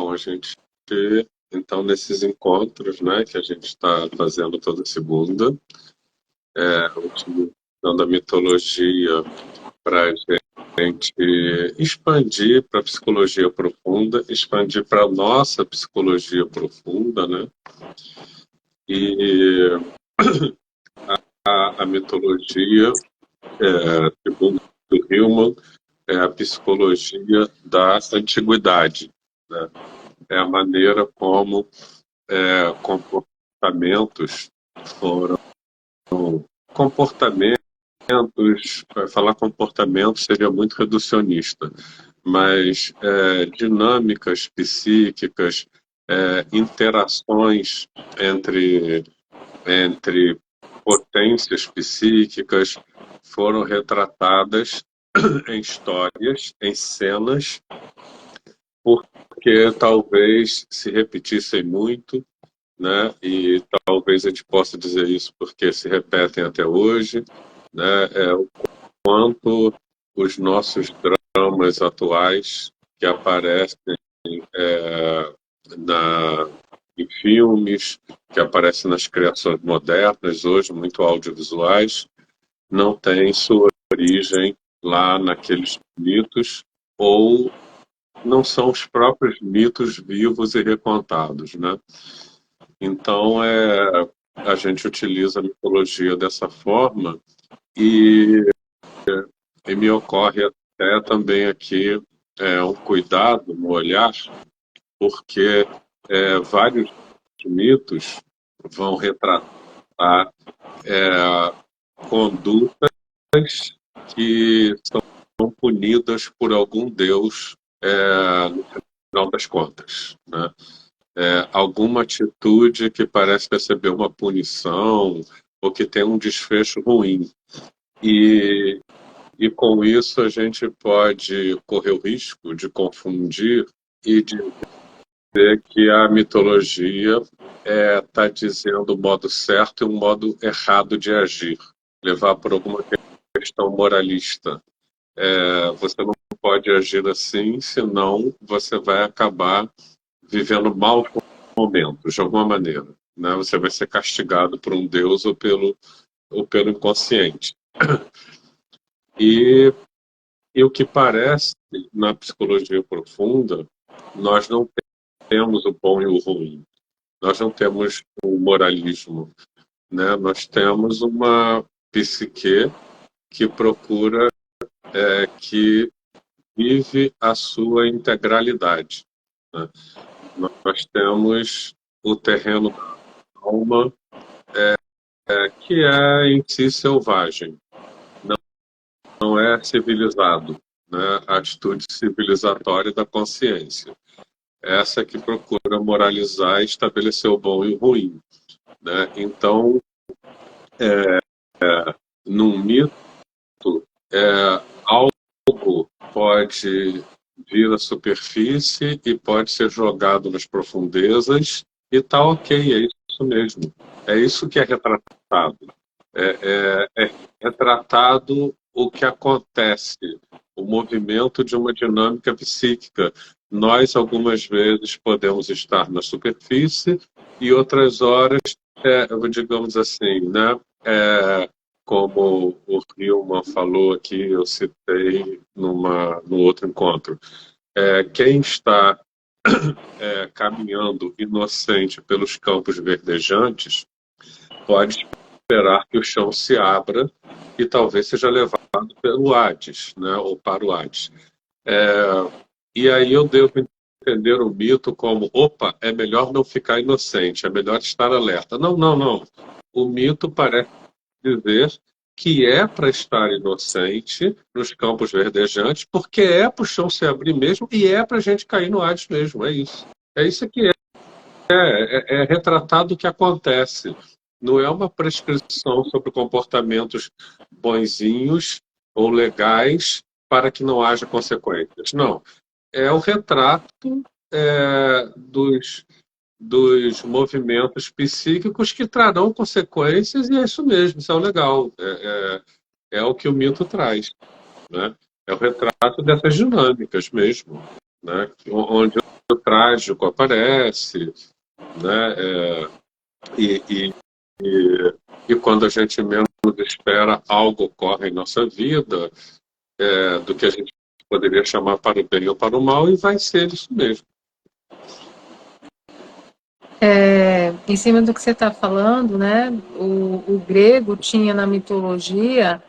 Bom, a gente, então, nesses encontros, né, que a gente está fazendo toda segunda, utilizando a mitologia para a gente expandir para a psicologia profunda, expandir para a nossa psicologia profunda, né? E a mitologia, segundo Hillman, é a psicologia da antiguidade, né? É a maneira como comportamentos foram comportamentos, falar comportamento seria muito reducionista, mas dinâmicas psíquicas, interações entre potências psíquicas foram retratadas em histórias, em cenas, porque talvez se repetissem muito, né? E talvez a gente possa dizer isso porque se repetem até hoje, né? O quanto os nossos dramas atuais que aparecem na, em filmes, que aparecem nas criações modernas hoje, muito audiovisuais, não têm sua origem lá naqueles mitos ou não são os próprios mitos vivos e recontados, né? Então, a gente utiliza a mitologia dessa forma e me ocorre até também aqui um cuidado no olhar, porque vários mitos vão retratar condutas que são punidas por algum deus no final das contas, né? Alguma atitude que parece receber uma punição ou que tem um desfecho ruim. E com isso a gente pode correr o risco de confundir e dizer que a mitologia está dizendo o modo certo e o modo errado de agir, levar por alguma questão moralista. Você não pode agir assim, senão você vai acabar vivendo maus momentos, de alguma maneira, né? Você vai ser castigado por um Deus ou pelo inconsciente. E o que parece, na psicologia profunda, nós não temos o bom e o ruim. Nós não temos o moralismo, né? Nós temos uma psique que procura, que vive a sua integralidade, né? Nós temos o terreno da alma, que é em si selvagem, não é civilizado, né? A atitude civilizatória da consciência. Essa que procura moralizar e estabelecer o bom e o ruim, né? Então, num mito, algo pode vir à superfície e pode ser jogado nas profundezas e tá ok, é isso mesmo. É isso que é retratado. É retratado o que acontece, o movimento de uma dinâmica psíquica. Nós, algumas vezes, podemos estar na superfície e outras horas, digamos assim, né? Como o Hillman falou aqui, eu citei no outro encontro. Quem está caminhando inocente pelos campos verdejantes pode esperar que o chão se abra e talvez seja levado pelo Hades, né, ou para o Hades. E aí eu devo entender o mito como, opa, é melhor não ficar inocente, é melhor estar alerta. Não, não, não. O mito parece dizer que é para estar inocente nos campos verdejantes, porque é para o chão se abrir mesmo e é para a gente cair no Hades mesmo, é isso. É isso que é retratado o que acontece. Não é uma prescrição sobre comportamentos bonzinhos ou legais para que não haja consequências. Não. É o retrato dos movimentos psíquicos que trarão consequências e é isso mesmo, isso é o legal. É o que o mito traz, né? É o retrato dessas dinâmicas mesmo, né? Onde eu trato trágico aparece, né? E, e, e quando a gente menos espera, algo ocorre em nossa vida, do que a gente poderia chamar para o bem ou para o mal, e vai ser isso mesmo. Em cima do que você está falando, né? O grego tinha na mitologia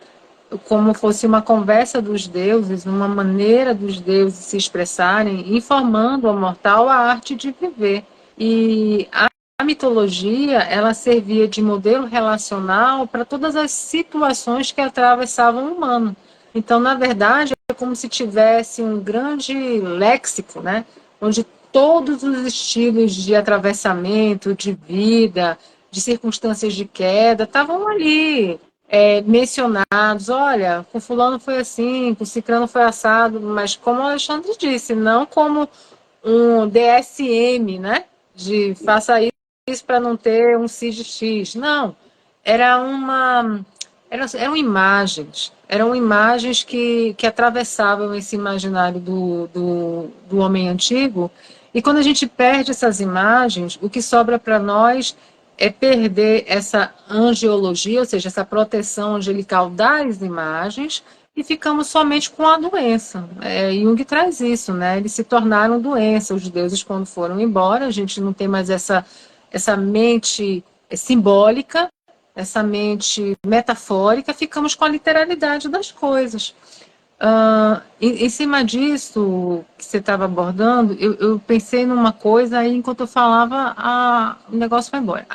como fosse uma conversa dos deuses, uma maneira dos deuses se expressarem, informando ao mortal a arte de viver. E a mitologia, ela servia de modelo relacional para todas as situações que atravessavam o humano. Então, na verdade, é como se tivesse um grande léxico, né? Onde todos os estilos de atravessamento, de vida, de circunstâncias de queda, estavam ali mencionados. Olha, com fulano foi assim, com ciclano foi assado, mas como o Alexandre disse, não como um DSM, né? De faça isso para não ter um CID-X. Não, era uma eram imagens que atravessavam esse imaginário do homem antigo, e quando a gente perde essas imagens, o que sobra para nós é perder essa angiologia, ou seja, essa proteção angelical das imagens, e ficamos somente com a doença. Jung traz isso, né? Eles se tornaram doença, os deuses quando foram embora, a gente não tem mais essa mente simbólica, essa mente metafórica, ficamos com a literalidade das coisas. Em cima disso que você estava abordando, eu pensei numa coisa, aí enquanto eu falava, o negócio foi embora.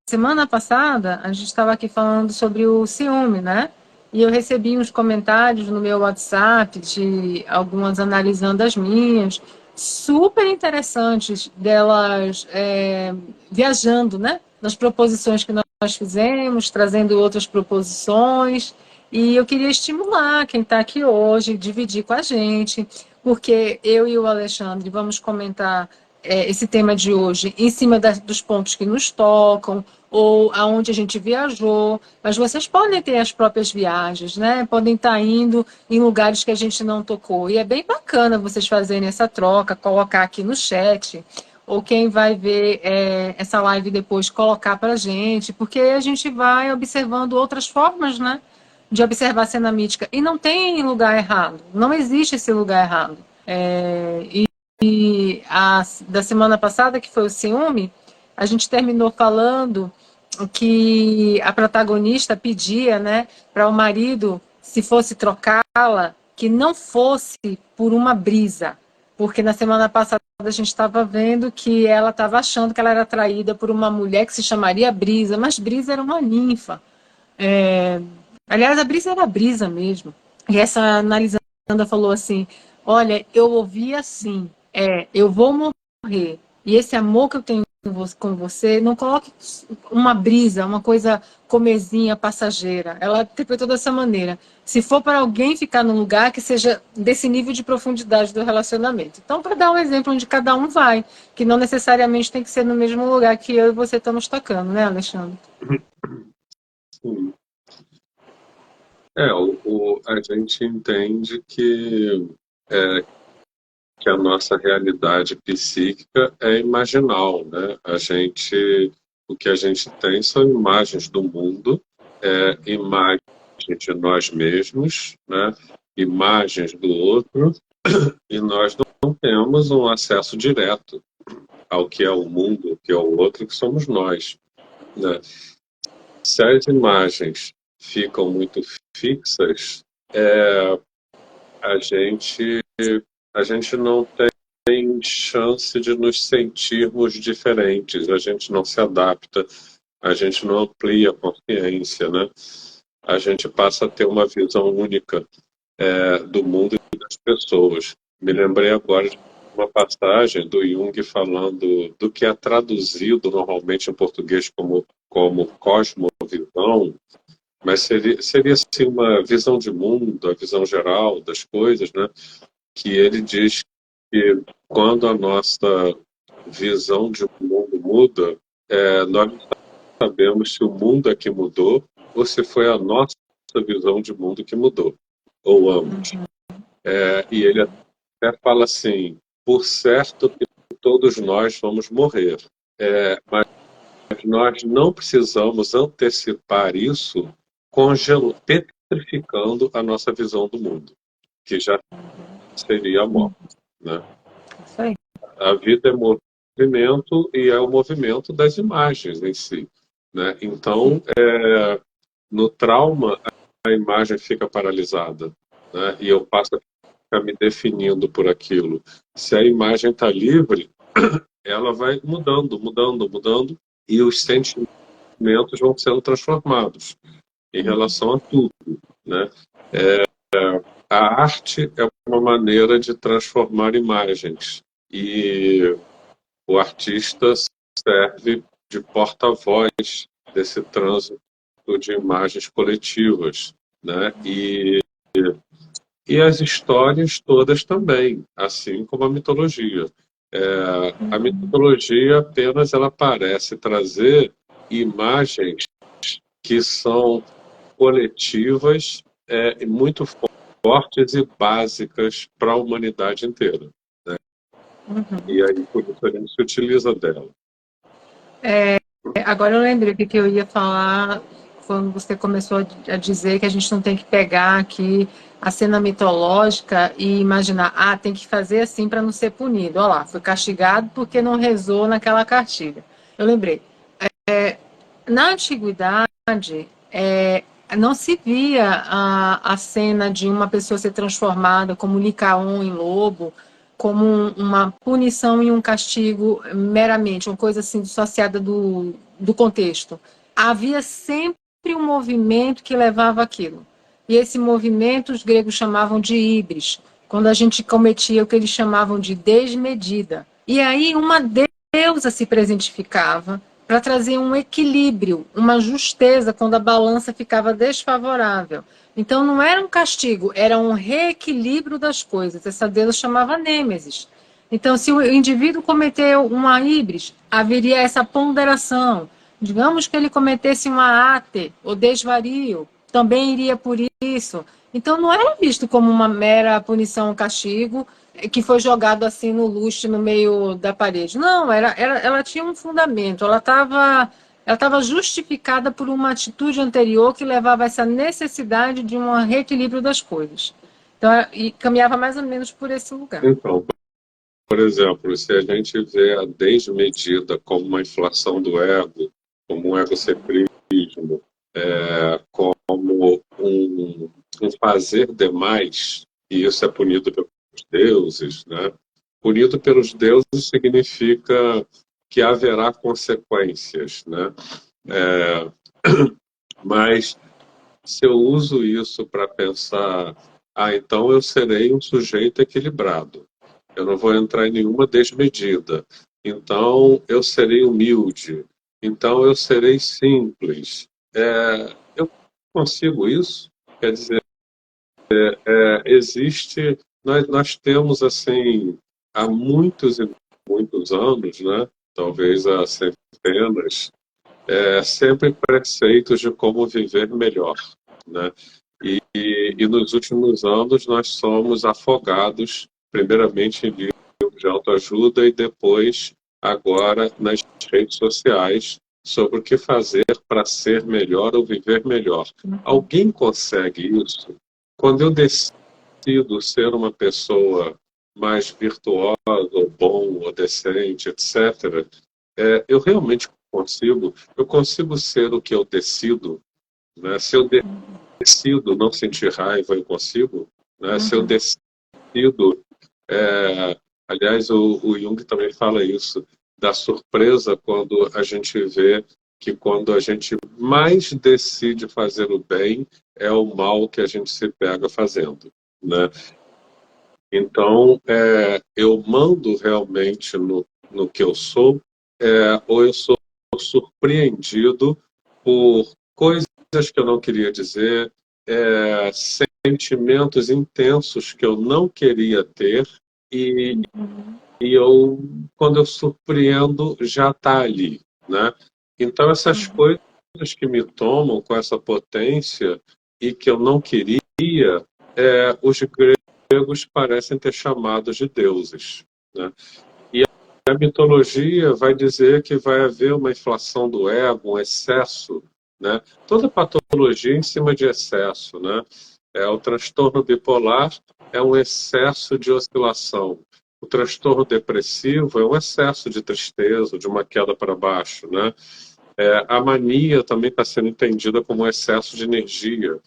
Semana passada, a gente estava aqui falando sobre o ciúme, né? E eu recebi uns comentários no meu WhatsApp de algumas analisando as minhas, super interessantes, delas viajando, né? Nas proposições que nós fizemos, trazendo outras proposições. E eu queria estimular quem está aqui hoje, dividir com a gente, porque eu e o Alexandre vamos comentar esse tema de hoje em cima dos pontos que nos tocam, ou aonde a gente viajou, mas vocês podem ter as próprias viagens, né? Podem estar indo em lugares que a gente não tocou. E é bem bacana vocês fazerem essa troca, colocar aqui no chat, ou quem vai ver essa live depois colocar para a gente, porque a gente vai observando outras formas, né? De observar a cena mítica. E não tem lugar errado, não existe esse lugar errado. Da semana passada, que foi o ciúme, a gente terminou falando que a protagonista pedia, né, para o marido, se fosse trocá-la, que não fosse por uma brisa, porque na semana passada a gente estava vendo que ela estava achando que ela era atraída por uma mulher que se chamaria Brisa, mas Brisa era uma ninfa. Aliás, a Brisa era a Brisa mesmo. E essa analisando falou assim: olha, eu ouvi assim, eu vou morrer. E esse amor que eu tenho com você, não coloque uma brisa, uma coisa comezinha, passageira. Ela interpretou dessa maneira. Se for para alguém ficar num lugar que seja desse nível de profundidade do relacionamento. Então, para dar um exemplo onde cada um vai, que não necessariamente tem que ser no mesmo lugar que eu e você estamos tocando, né, Alexandre? Sim. A gente entende que a nossa realidade psíquica é imaginal, né? O que a gente tem são imagens do mundo, imagens de nós mesmos, né? Imagens do outro, e nós não temos um acesso direto ao que é o mundo, o que é o outro, que somos nós, né? Se as imagens ficam muito fixas, a gente a gente não tem chance de nos sentirmos diferentes, a gente não se adapta, a gente não amplia a consciência, né? A gente passa a ter uma visão única do mundo e das pessoas. Me lembrei agora de uma passagem do Jung falando do que é traduzido normalmente em português como cosmovisão, mas seria assim, uma visão de mundo, a visão geral das coisas, né? Que ele diz que quando a nossa visão de mundo muda, nós não sabemos se o mundo é que mudou ou se foi a nossa visão de mundo que mudou, ou ambos. E ele até fala assim, por certo que todos nós vamos morrer. Mas nós não precisamos antecipar isso petrificando a nossa visão do mundo, que já seria a morte, né? Isso aí. A vida é movimento e é o movimento das imagens em si, né? Então, no trauma, a imagem fica paralisada, né? E eu passo a ficar me definindo por aquilo. Se a imagem está livre, ela vai mudando, mudando, mudando, e os sentimentos vão sendo transformados em relação a tudo, né? A arte é uma maneira de transformar imagens, e o artista serve de porta-voz desse trânsito de imagens coletivas, né? E as histórias todas também, assim como a mitologia. A mitologia apenas ela parece trazer imagens que são coletivas, muito fortes e básicas para a humanidade inteira, né? E aí por isso a gente se utiliza dela. Agora eu lembrei o que eu ia falar quando você começou a dizer que a gente não tem que pegar aqui a cena mitológica e imaginar, tem que fazer assim para não ser punido. Olha lá, foi castigado porque não rezou naquela cartilha. Eu lembrei. Na antiguidade, não se via a cena de uma pessoa ser transformada como Licaon em lobo, como uma punição e um castigo meramente, uma coisa assim dissociada do contexto. Havia sempre um movimento que levava aquilo. E esse movimento os gregos chamavam de híbris, quando a gente cometia o que eles chamavam de desmedida. E aí uma deusa se presentificava para trazer um equilíbrio, uma justeza quando a balança ficava desfavorável. Então não era um castigo, era um reequilíbrio das coisas. Essa deusa chamava Nêmesis. Então, se o indivíduo cometeu uma híbris, haveria essa ponderação. Digamos que ele cometesse uma ate ou desvario, também iria por isso. Então, não era visto como uma mera punição ou castigo que foi jogado assim no luxo, no meio da parede. Não, ela tinha um fundamento, ela estava justificada por uma atitude anterior que levava a essa necessidade de um reequilíbrio das coisas. Então, e caminhava mais ou menos por esse lugar. Então, por exemplo, se a gente vê a desmedida como uma inflação do ego, como um egocentrismo, como um fazer demais, e isso é punido pelos deuses, né? Punido pelos deuses significa que haverá consequências, né? Mas se eu uso isso para pensar, então eu serei um sujeito equilibrado, eu não vou entrar em nenhuma desmedida, então eu serei humilde, então eu serei simples. Eu consigo isso? Quer dizer, existe, nós temos assim, há muitos e muitos anos, né? Talvez há centenas, sempre preceitos de como viver melhor, né? E nos últimos anos nós somos afogados, primeiramente em livros de autoajuda e depois, agora, nas redes sociais, sobre o que fazer para ser melhor ou viver melhor. Alguém consegue isso? Quando eu decido ser uma pessoa mais virtuosa, ou bom, ou decente, etc., eu realmente eu consigo ser o que eu decido, né? Se eu decido não sentir raiva, eu consigo, né? Se eu decido, aliás, o Jung também fala isso, da surpresa quando a gente vê que quando a gente mais decide fazer o bem, é o mal que a gente se pega fazendo, né? Então, eu mando realmente no que eu sou, ou eu sou surpreendido por coisas que eu não queria dizer, sentimentos intensos que eu não queria ter, e quando eu surpreendo, já está ali, né? Então, essas coisas que me tomam com essa potência e que eu não queria, os gregos parecem ter chamados de deuses, né? E a mitologia vai dizer que vai haver uma inflação do ego, um excesso, né? Toda patologia em cima de excesso, né? O transtorno bipolar é um excesso de oscilação. O transtorno depressivo é um excesso de tristeza, de uma queda para baixo, né? A mania também está sendo entendida como um excesso de energia.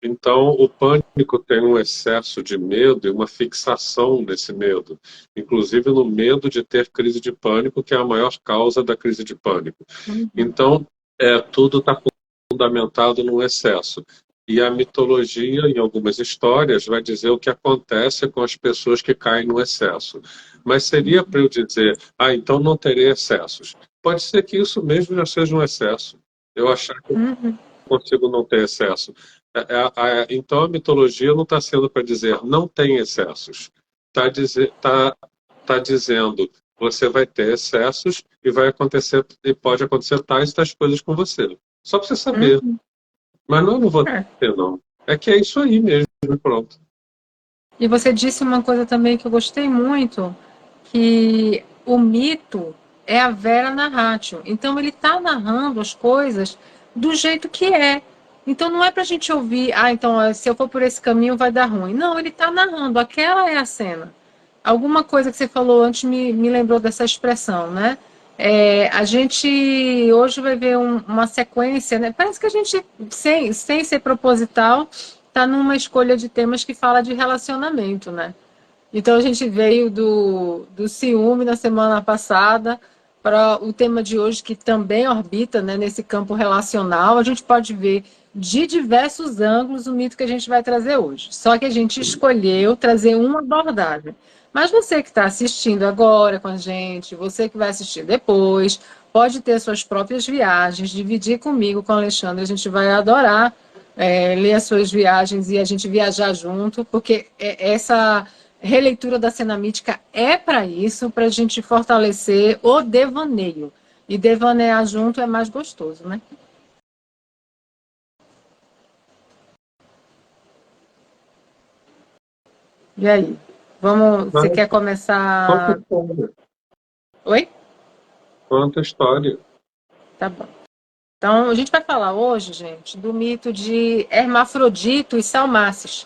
Então, o pânico tem um excesso de medo e uma fixação nesse medo, inclusive no medo de ter crise de pânico, que é a maior causa da crise de pânico. Então, tudo está fundamentado no excesso. E a mitologia, em algumas histórias, vai dizer o que acontece com as pessoas que caem no excesso. Mas seria para eu dizer, então não terei excessos. Pode ser que isso mesmo já seja um excesso. Eu achar que consigo não ter excesso. Então a mitologia não está sendo para dizer não tem excessos. Tá dizendo você vai ter excessos e vai acontecer e pode acontecer tais coisas com você. Só para você saber. Mas não vou ter, não. É que é isso aí mesmo, pronto. E você disse uma coisa também que eu gostei muito, que o mito é a vera narratio. Então ele está narrando as coisas do jeito que é. Então não é para a gente ouvir, então se eu for por esse caminho vai dar ruim. Não, ele está narrando, aquela é a cena. Alguma coisa que você falou antes me lembrou dessa expressão, né? A gente hoje vai ver uma sequência, né? Parece que a gente, sem ser proposital, está numa escolha de temas que fala de relacionamento, né? Então a gente veio do ciúme na semana passada para o tema de hoje, que também orbita, né, nesse campo relacional. A gente pode ver de diversos ângulos o mito que a gente vai trazer hoje. Só que a gente escolheu trazer uma abordagem. Mas você que está assistindo agora com a gente, você que vai assistir depois, pode ter suas próprias viagens, dividir comigo, com o Alexandre. A gente vai adorar ler as suas viagens e a gente viajar junto, porque essa releitura da cena mítica é para isso, para a gente fortalecer o devaneio. E devanear junto é mais gostoso, né? E aí? Você quer Conta começar? história. Oi? Conta história. Tá bom. Então, a gente vai falar hoje, gente, do mito de Hermafrodito e Salmacis.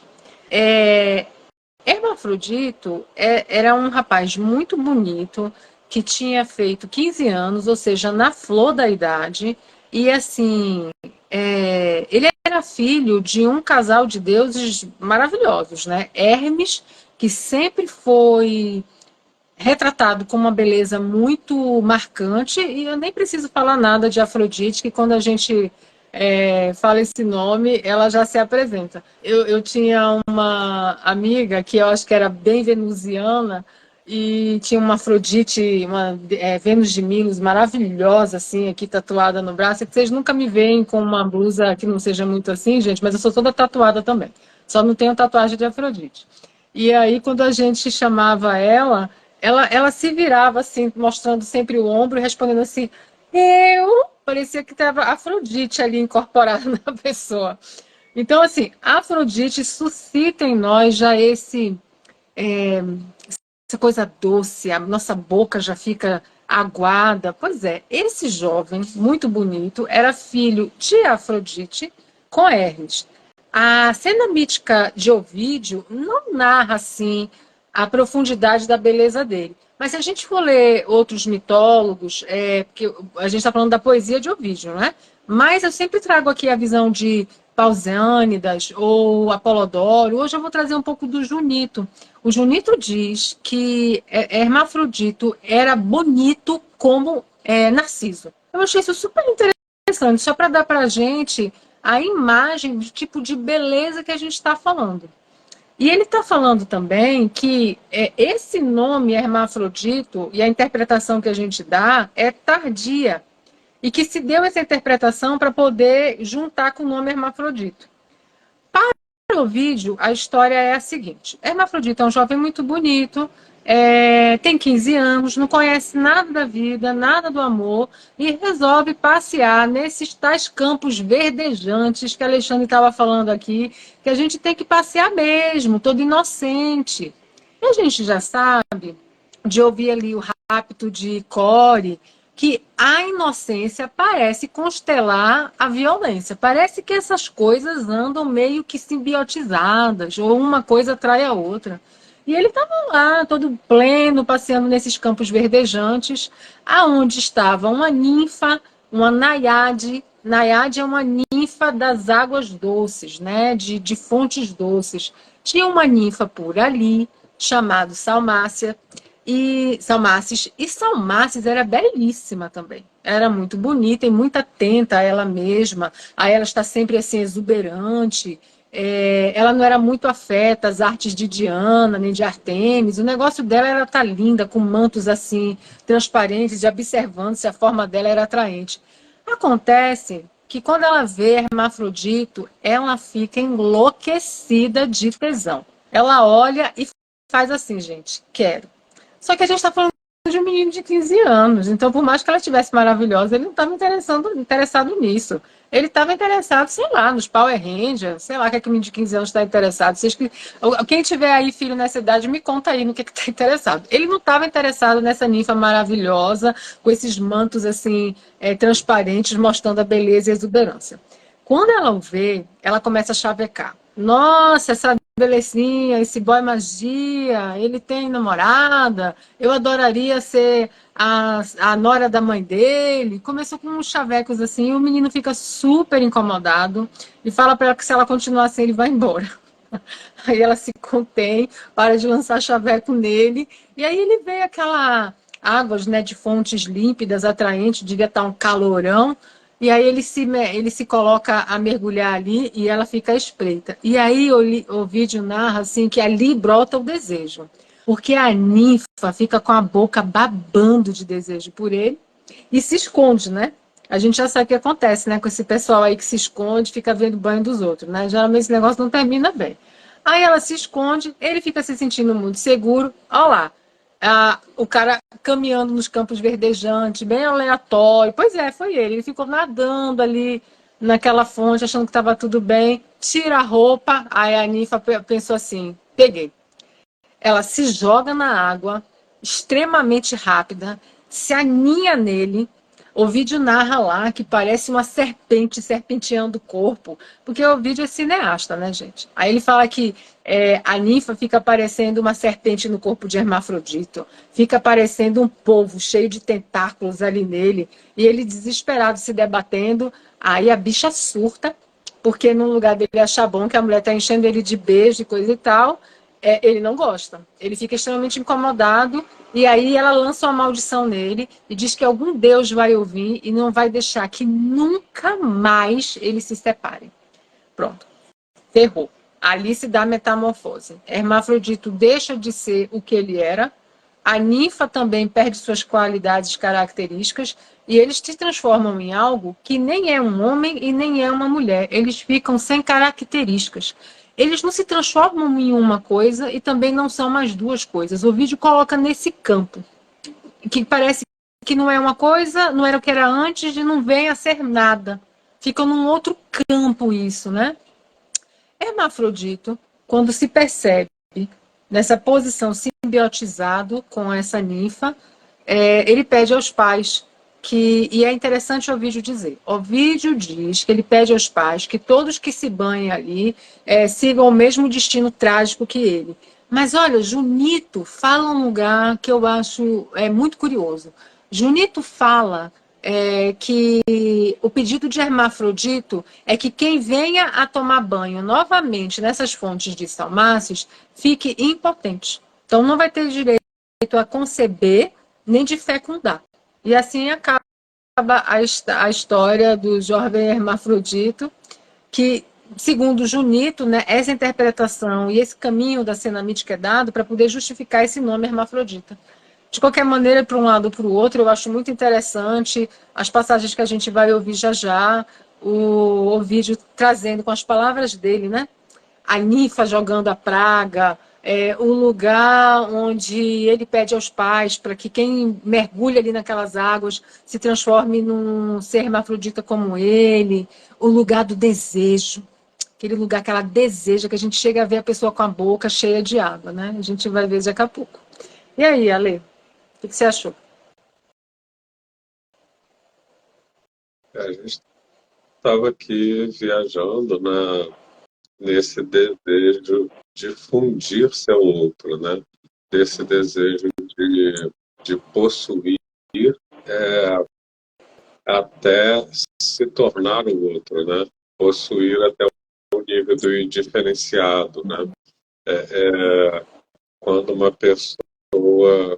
Hermafrodito era um rapaz muito bonito, que tinha feito 15 anos, ou seja, na flor da idade, e assim, ele era filho de um casal de deuses maravilhosos, né? Hermes, que sempre foi retratado com uma beleza muito marcante, e eu nem preciso falar nada de Afrodite, que quando a gente fala esse nome, ela já se apresenta. Eu tinha uma amiga que eu acho que era bem venusiana, e tinha uma Afrodite, uma Vênus de Milos maravilhosa, assim, aqui tatuada no braço, que vocês nunca me veem com uma blusa que não seja muito assim, gente, mas eu sou toda tatuada também. Só não tenho tatuagem de Afrodite. E aí, quando a gente chamava ela se virava assim, mostrando sempre o ombro e respondendo assim, parecia que estava Afrodite ali incorporada na pessoa. Então, assim, a Afrodite suscita em nós já essa coisa doce, a nossa boca já fica aguada. Pois é, esse jovem, muito bonito, era filho de Afrodite com Hermes. A cena mítica de Ovídio não narra, assim, a profundidade da beleza dele. Mas se a gente for ler outros mitólogos, porque a gente está falando da poesia de Ovídio, né? Mas eu sempre trago aqui a visão de Pausânidas ou Apolodoro. Hoje eu vou trazer um pouco do Junito. O Junito diz que Hermafrodito era bonito como Narciso. Eu achei isso super interessante, só para dar para a gente a imagem do tipo de beleza que a gente está falando. E ele está falando também que esse nome Hermafrodito e a interpretação que a gente dá é tardia, e que se deu essa interpretação para poder juntar com o nome Hermafrodito. Para o vídeo, a história é a seguinte: Hermafrodito é um jovem muito bonito, tem 15 anos, não conhece nada da vida, nada do amor, e resolve passear nesses tais campos verdejantes que Alexandre estava falando aqui, que a gente tem que passear mesmo, todo inocente. E a gente já sabe, de ouvir ali o rapto de Core, que a inocência parece constelar a violência. Parece que essas coisas andam meio que simbiotizadas, ou uma coisa atrai a outra. E ele estava lá, todo pleno, passeando nesses campos verdejantes, aonde estava uma ninfa, uma naiade. Naiade é uma ninfa das águas doces, né? De fontes doces. Tinha uma ninfa por ali, chamada Salmácia, e Salmácis era belíssima também. Era muito bonita e muito atenta a ela mesma. A ela está sempre assim exuberante. Ela não era muito afeta às artes de Diana nem de Artemis. O negócio dela era estar linda, com mantos assim transparentes, e observando se a forma dela era atraente. Acontece que quando ela vê Hermafrodito, ela fica enlouquecida de tesão. Ela olha e faz assim, gente, quero. Só que a gente está falando de um menino de 15 anos, então por mais que ela estivesse maravilhosa, ele não estava interessado nisso. Ele estava interessado, sei lá, nos Power Rangers, sei lá, que é que o menino de 15 anos está interessado. Quem tiver aí filho nessa idade, me conta aí no que está interessado. Ele não estava interessado nessa ninfa maravilhosa, com esses mantos assim, transparentes, mostrando a beleza e a exuberância. Quando ela o vê, ela começa a chavecar. Nossa, essa belezinha, esse boy magia, ele tem namorada, eu adoraria ser a nora da mãe dele. Começou com uns chavecos assim, e o menino fica super incomodado e fala para ela que se ela continuar assim, ele vai embora. Aí ela se contém, para de lançar chaveco nele, e aí ele vê aquela águas, né, de fontes límpidas, atraentes, devia estar um calorão, e aí ele se coloca a mergulhar ali e ela fica à espreita. E aí o vídeo narra assim, que ali brota o desejo, porque a ninfa fica com a boca babando de desejo por ele e se esconde, né? A gente já sabe o que acontece, né? Com esse pessoal aí que se esconde, fica vendo o banho dos outros, né? Geralmente esse negócio não termina bem. Aí ela se esconde, ele fica se sentindo muito seguro. Olha lá, o cara caminhando nos campos verdejantes, bem aleatório. Pois é, foi ele. Ele ficou nadando ali naquela fonte, achando que estava tudo bem. Tira a roupa. Aí a ninfa pensou assim: peguei. Ela se joga na água, extremamente rápida, se aninha nele. O vídeo narra lá que parece uma serpente serpenteando o corpo, porque o vídeo é cineasta, né, gente? Aí ele fala que a ninfa fica parecendo uma serpente no corpo de Hermafrodito, fica parecendo um polvo cheio de tentáculos ali nele, e ele desesperado se debatendo. Aí a bicha surta, porque no lugar dele achar bom que a mulher está enchendo ele de beijo e coisa e tal, ele não gosta. Ele fica extremamente incomodado e aí ela lança uma maldição nele e diz que algum Deus vai ouvir e não vai deixar que nunca mais eles se separem. Pronto. Ferrou. Ali se dá a metamorfose. Hermafrodito deixa de ser o que ele era, a ninfa também perde suas qualidades características e eles se transformam em algo que nem é um homem e nem é uma mulher. Eles ficam sem características. Eles não se transformam em uma coisa e também não são mais duas coisas. O vídeo coloca nesse campo, que parece que não é uma coisa, não era o que era antes e não vem a ser nada. Fica num outro campo isso, né? Hermafrodito, quando se percebe nessa posição simbiotizado com essa ninfa, ele pede aos pais e é interessante o vídeo dizer, o vídeo diz que ele pede aos pais que todos que se banhem ali sigam o mesmo destino trágico que ele. Mas olha, Junito fala um lugar que eu acho muito curioso. Junito fala que o pedido de Hermafrodito é que quem venha a tomar banho novamente nessas fontes de Salmácios fique impotente. Então não vai ter direito a conceber nem de fecundar. E assim acaba a história do jovem Hermafrodito, que, segundo Junito, né, essa interpretação e esse caminho da cena mítica é dado para poder justificar esse nome Hermafrodita. De qualquer maneira, para um lado ou para o outro, eu acho muito interessante as passagens que a gente vai ouvir já já, o vídeo trazendo com as palavras dele, né? A ninfa jogando a praga, o lugar onde ele pede aos pais para que quem mergulha ali naquelas águas se transforme num ser hermafrodita como ele, o lugar do desejo, aquele lugar que ela deseja, que a gente chega a ver a pessoa com a boca cheia de água, né? A gente vai ver daqui a pouco. E aí, Ale, o que você achou? A gente estava aqui viajando nesse desejo de fundir-se ao outro, né? Desse desejo de possuir até se tornar o outro, né? Possuir até o nível do indiferenciado, né? Quando uma pessoa,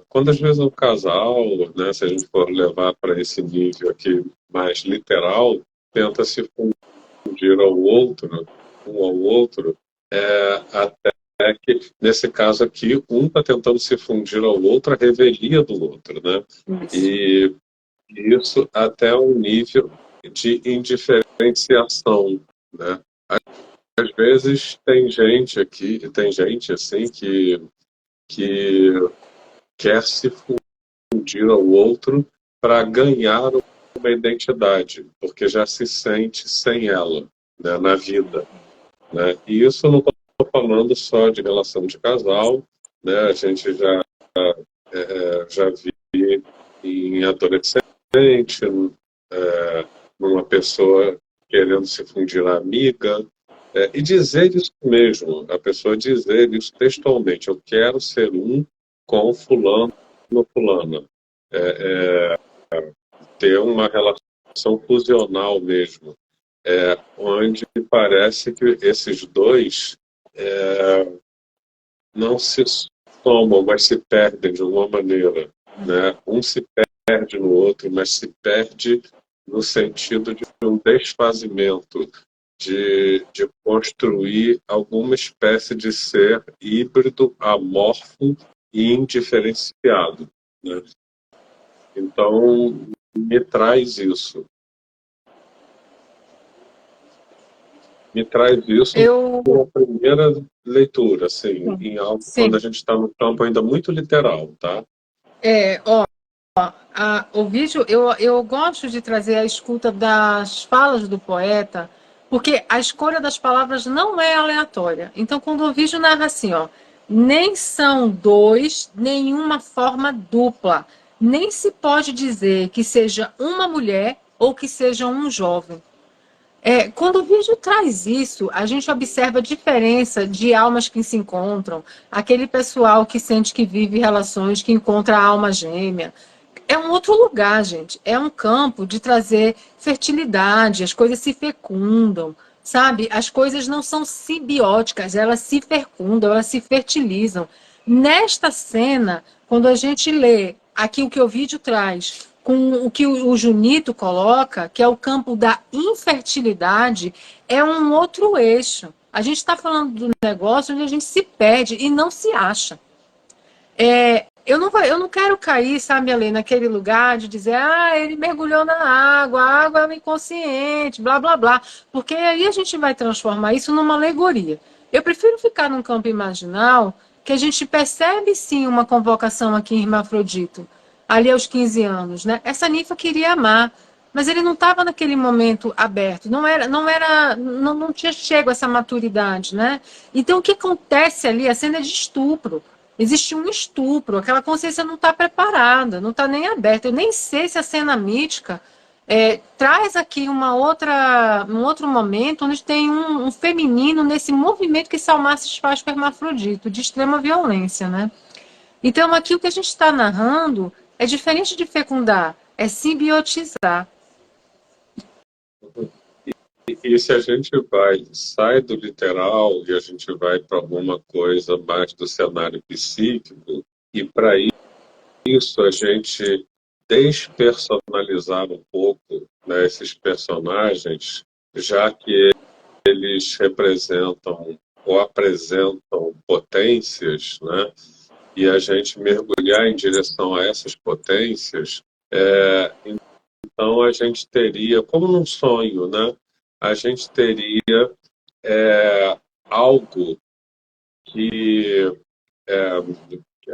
quando às vezes um casal, né, se a gente for levar para esse nível aqui mais literal, tenta se fundir ao outro, um ao outro, até que, nesse caso aqui, um está tentando se fundir ao outro à revelia do outro, né? Isso. E isso até um nível de indiferenciação, né? Às vezes tem gente aqui, tem gente assim que quer se fundir ao outro para ganhar uma identidade, porque já se sente sem ela, né, na vida, né? E isso eu não estou falando só de relação de casal, né? A gente já vi em adolescente, numa pessoa querendo se fundir à amiga, e dizer isso mesmo, a pessoa dizer isso textualmente, eu quero ser um com fulano ou fulana, ter uma relação fusional mesmo, onde parece que esses dois não se somam, mas se perdem de alguma maneira, né? Um se perde no outro, mas se perde no sentido de um desfazimento, de construir alguma espécie de ser híbrido, amorfo e indiferenciado, né? Então, me traz isso. Me traz isso Eu, numa primeira leitura, assim, em algo, quando a sim, gente está no campo ainda muito literal, tá? ó, o vídeo, eu gosto de trazer a escuta das falas do poeta, porque a escolha das palavras não é aleatória. Então, quando o vídeo narra assim, ó, nem são dois, nenhuma forma dupla, nem se pode dizer que seja uma mulher ou que seja um jovem. Quando o vídeo traz isso, a gente observa a diferença de almas que se encontram, aquele pessoal que sente que vive relações, que encontra a alma gêmea. É um outro lugar, gente. É um campo de trazer fertilidade, as coisas se fecundam, sabe? As coisas não são simbióticas, elas se fecundam, elas se fertilizam. Nesta cena, quando a gente lê aqui o que o vídeo traz, com o que o Junito coloca, que é o campo da infertilidade, é um outro eixo. A gente está falando do negócio onde a gente se perde e não se acha. Eu não quero cair, sabe, ali, naquele lugar de dizer, ele mergulhou na água, a água é um inconsciente, blá, blá, blá. Porque aí a gente vai transformar isso numa alegoria. Eu prefiro ficar num campo imaginal que a gente percebe, sim, uma convocação aqui em Hermafrodito, ali aos 15 anos, né? Essa ninfa queria amar, mas ele não estava naquele momento aberto, não tinha chego a essa maturidade, né? Então, o que acontece ali? A cena é de estupro. Existe um estupro, aquela consciência não está preparada, não está nem aberta. Eu nem sei se a cena mítica traz aqui um outro momento onde tem um feminino nesse movimento que Salmacis faz com o hermafrodito, de extrema violência, né? Então, aqui o que a gente está narrando é diferente de fecundar, é simbiotizar. E se a gente sai do literal e a gente vai para alguma coisa mais do cenário psíquico, e para isso a gente despersonalizar um pouco, né, esses personagens, já que eles representam ou apresentam potências, né, e a gente mergulhar em direção a essas potências, então a gente teria, como num sonho, né, a gente teria algo que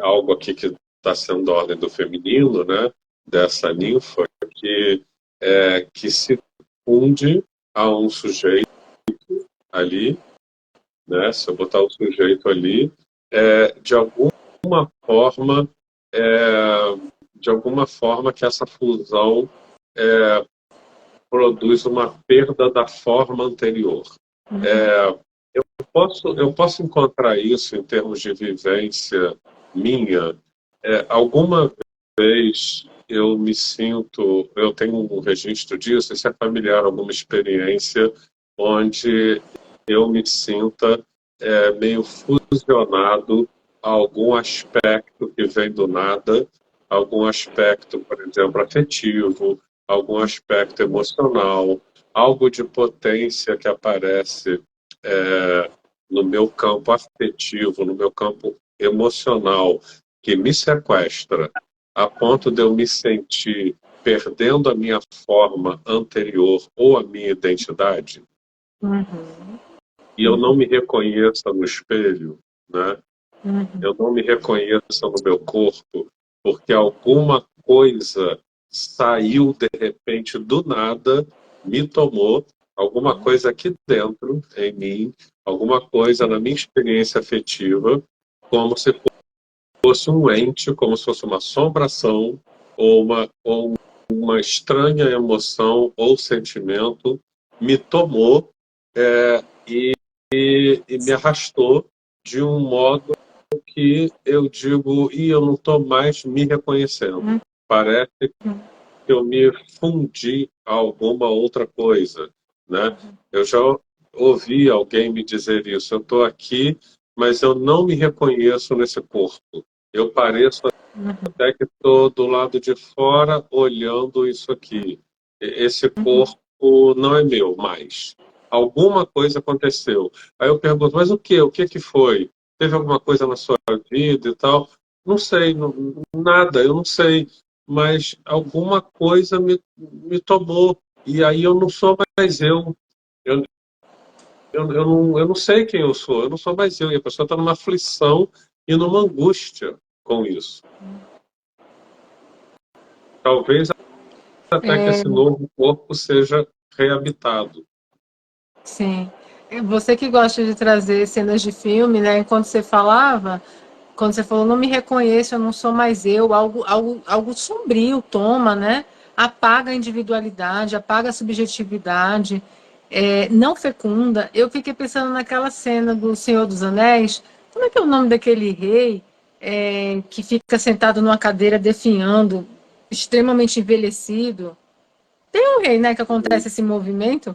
algo aqui que está sendo da ordem do feminino, né, dessa ninfa que se funde a um sujeito ali, né? Se eu botar o sujeito ali, de forma, é, de alguma forma que essa fusão produz uma perda da forma anterior. Eu posso encontrar isso em termos de vivência minha. Alguma vez eu tenho um registro disso, isso é familiar, alguma experiência onde eu me sinta meio fusionado a algum aspecto que vem do nada, algum aspecto, por exemplo, afetivo, algum aspecto emocional, algo de potência que aparece no meu campo afetivo, no meu campo emocional, que me sequestra, a ponto de eu me sentir perdendo a minha forma anterior ou a minha identidade, e eu não me reconheça no espelho, né? Eu não me reconheço no meu corpo, porque alguma coisa saiu de repente do nada, me tomou, alguma coisa aqui dentro, em mim, alguma coisa na minha experiência afetiva, como se fosse um ente, como se fosse uma assombração, ou uma estranha emoção ou sentimento, me tomou e me arrastou de um modo que eu digo, e eu não estou mais me reconhecendo. Parece que eu me fundi a alguma outra coisa, né? Eu já ouvi alguém me dizer isso. Eu estou aqui, mas eu não me reconheço nesse corpo. Eu pareço até que estou do lado de fora olhando isso aqui. Esse corpo não é meu mais. Alguma coisa aconteceu. Aí eu pergunto, mas o quê? O que que foi? Teve alguma coisa na sua vida e tal? Não sei, nada, eu não sei. Mas alguma coisa me tomou. E aí eu não sou mais eu. Eu, eu não sei quem eu sou. Eu não sou mais eu. E a pessoa está numa aflição e numa angústia com isso. Talvez até que esse novo corpo seja reabitado. Sim. Você que gosta de trazer cenas de filme, né? Enquanto você falava, quando você falou, não me reconheço, eu não sou mais eu, algo sombrio toma, né? Apaga a individualidade, apaga a subjetividade, não fecunda. Eu fiquei pensando naquela cena do Senhor dos Anéis. Como é que é o nome daquele rei que fica sentado numa cadeira definhando, extremamente envelhecido? Tem um rei, né, que acontece esse movimento.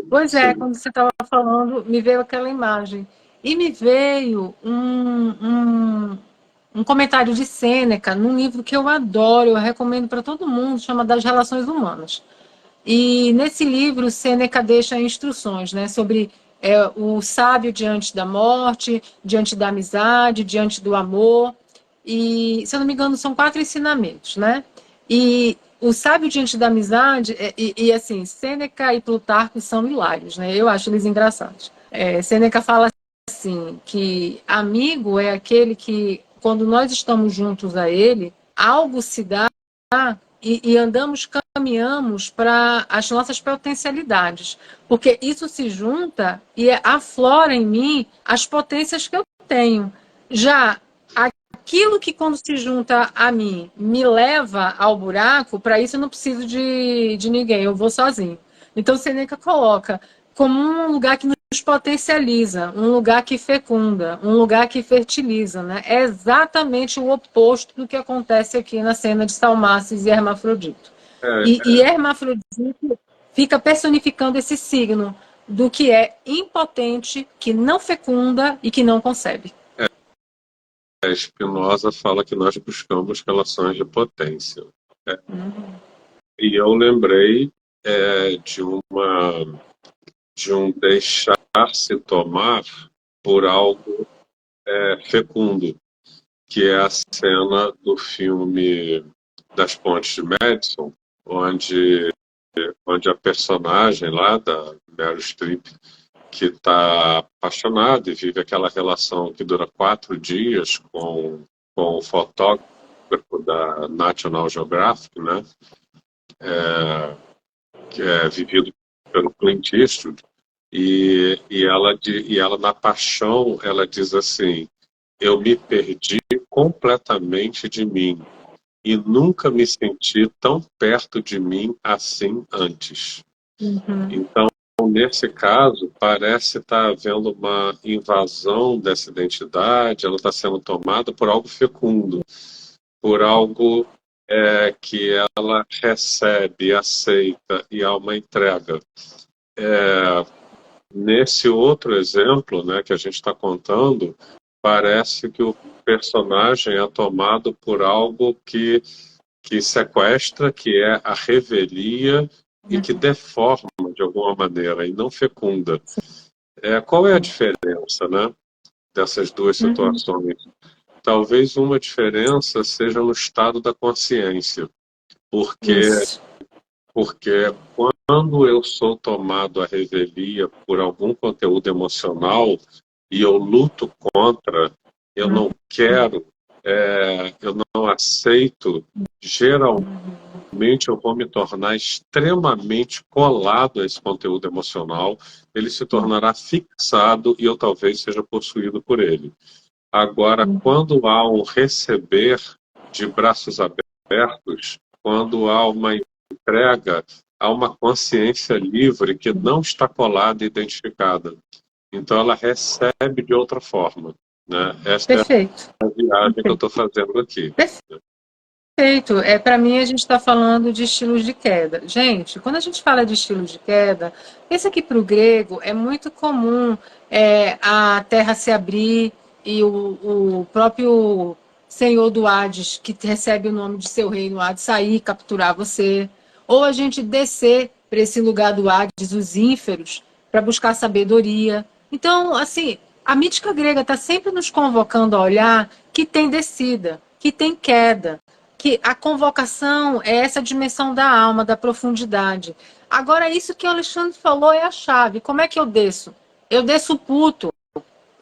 Pois é, Sim. quando você estava falando, me veio aquela imagem. E me veio um comentário de Sêneca num livro que eu adoro, eu recomendo para todo mundo, chama Das Relações Humanas. E nesse livro, Sêneca deixa instruções, né, sobre o sábio diante da morte, diante da amizade, diante do amor. E, se eu não me engano, são 4 ensinamentos, né? E o sábio diante da amizade, assim, Sêneca e Plutarco são hilários, né? Eu acho eles engraçados. Sêneca fala assim, que amigo é aquele que, quando nós estamos juntos a ele, algo se dá e andamos, caminhamos para as nossas potencialidades. Porque isso se junta e aflora em mim as potências que eu tenho. Já aquilo que, quando se junta a mim, me leva ao buraco, para isso eu não preciso de ninguém, eu vou sozinho. Então, Seneca coloca como um lugar que nos potencializa, um lugar que fecunda, um lugar que fertiliza, né? É exatamente o oposto do que acontece aqui na cena de Salmácis e Hermafrodito. E Hermafrodito fica personificando esse signo do que é impotente, que não fecunda e que não concebe. Spinoza fala que nós buscamos relações de potência. E eu lembrei de um deixar-se tomar por algo fecundo, que é a cena do filme Das Pontes de Madison, onde a personagem lá da Meryl Streep, que está apaixonada e vive aquela relação que dura 4 dias com o fotógrafo da National Geographic, né? Que é vivido pelo Clint Eastwood. E ela, na paixão, ela diz assim: eu me perdi completamente de mim e nunca me senti tão perto de mim assim antes. Então, nesse caso, parece estar havendo uma invasão dessa identidade, ela está sendo tomada por algo fecundo, por algo que ela recebe, aceita e há uma entrega. Nesse outro exemplo, né, que a gente está contando, parece que o personagem é tomado por algo que sequestra, que é a revelia e que deforma de alguma maneira e não fecunda. Qual é a diferença, né, dessas duas situações? Talvez uma diferença seja no estado da consciência, porque Isso. porque quando eu sou tomado à revelia por algum conteúdo emocional e eu luto contra, eu não quero, eu não aceito, geralmente eu vou me tornar extremamente colado a esse conteúdo emocional, ele se tornará fixado e eu talvez seja possuído por ele. Agora, quando há um receber de braços abertos, quando há uma entrega, há uma consciência livre que não está colada e identificada. Então, ela recebe de outra forma. Né? Essa Perfeito. é a viagem que eu estou fazendo aqui. Perfeito. Para mim, a gente está falando de estilos de queda. Gente, quando a gente fala de estilos de queda, pensa que para o grego é muito comum a terra se abrir e o próprio senhor do Hades, que recebe o nome de seu reino Hades, sair e capturar você. Ou a gente descer para esse lugar do Hades, os ínferos, para buscar sabedoria. Então, assim, a mítica grega está sempre nos convocando a olhar que tem descida, que tem queda, que a convocação é essa dimensão da alma, da profundidade. Agora, isso que o Alexandre falou é a chave. Como é que eu desço? Eu desço puto,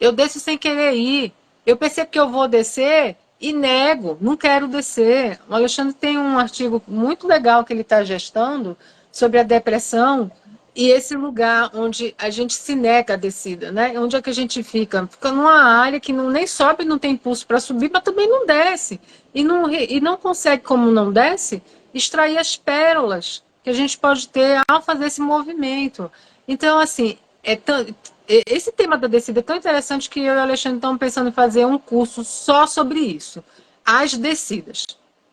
eu desço sem querer ir. Eu percebo que eu vou descer e nego, não quero descer. O Alexandre tem um artigo muito legal que ele está gestando sobre a depressão e esse lugar onde a gente se nega a descida, né? Onde é que a gente fica? Fica numa área que não, nem sobe, não tem impulso para subir, mas também não desce. E não consegue, como não desce, extrair as pérolas que a gente pode ter ao fazer esse movimento. Então, assim, esse tema da descida é tão interessante que eu e o Alexandre estamos pensando em fazer um curso só sobre isso. As descidas.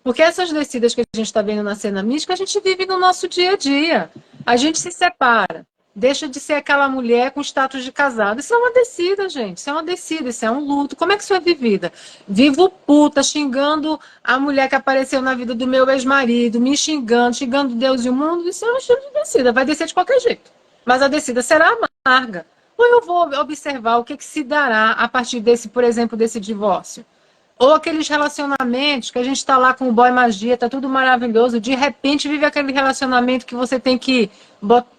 Porque essas descidas que a gente está vendo na cena mística, a gente vive no nosso dia a dia. A gente se separa, deixa de ser aquela mulher com status de casado. Isso é uma descida, gente. Isso é uma descida, isso é um luto. Como é que isso é vivida? Vivo puta, xingando a mulher que apareceu na vida do meu ex-marido, me xingando, xingando Deus e o mundo. Isso é um estilo de descida. Vai descer de qualquer jeito. Mas a descida será amarga. Ou eu vou observar o que se dará a partir desse, por exemplo, desse divórcio. Ou aqueles relacionamentos que a gente está lá com o boy magia, tá tudo maravilhoso, de repente vive aquele relacionamento que você tem que.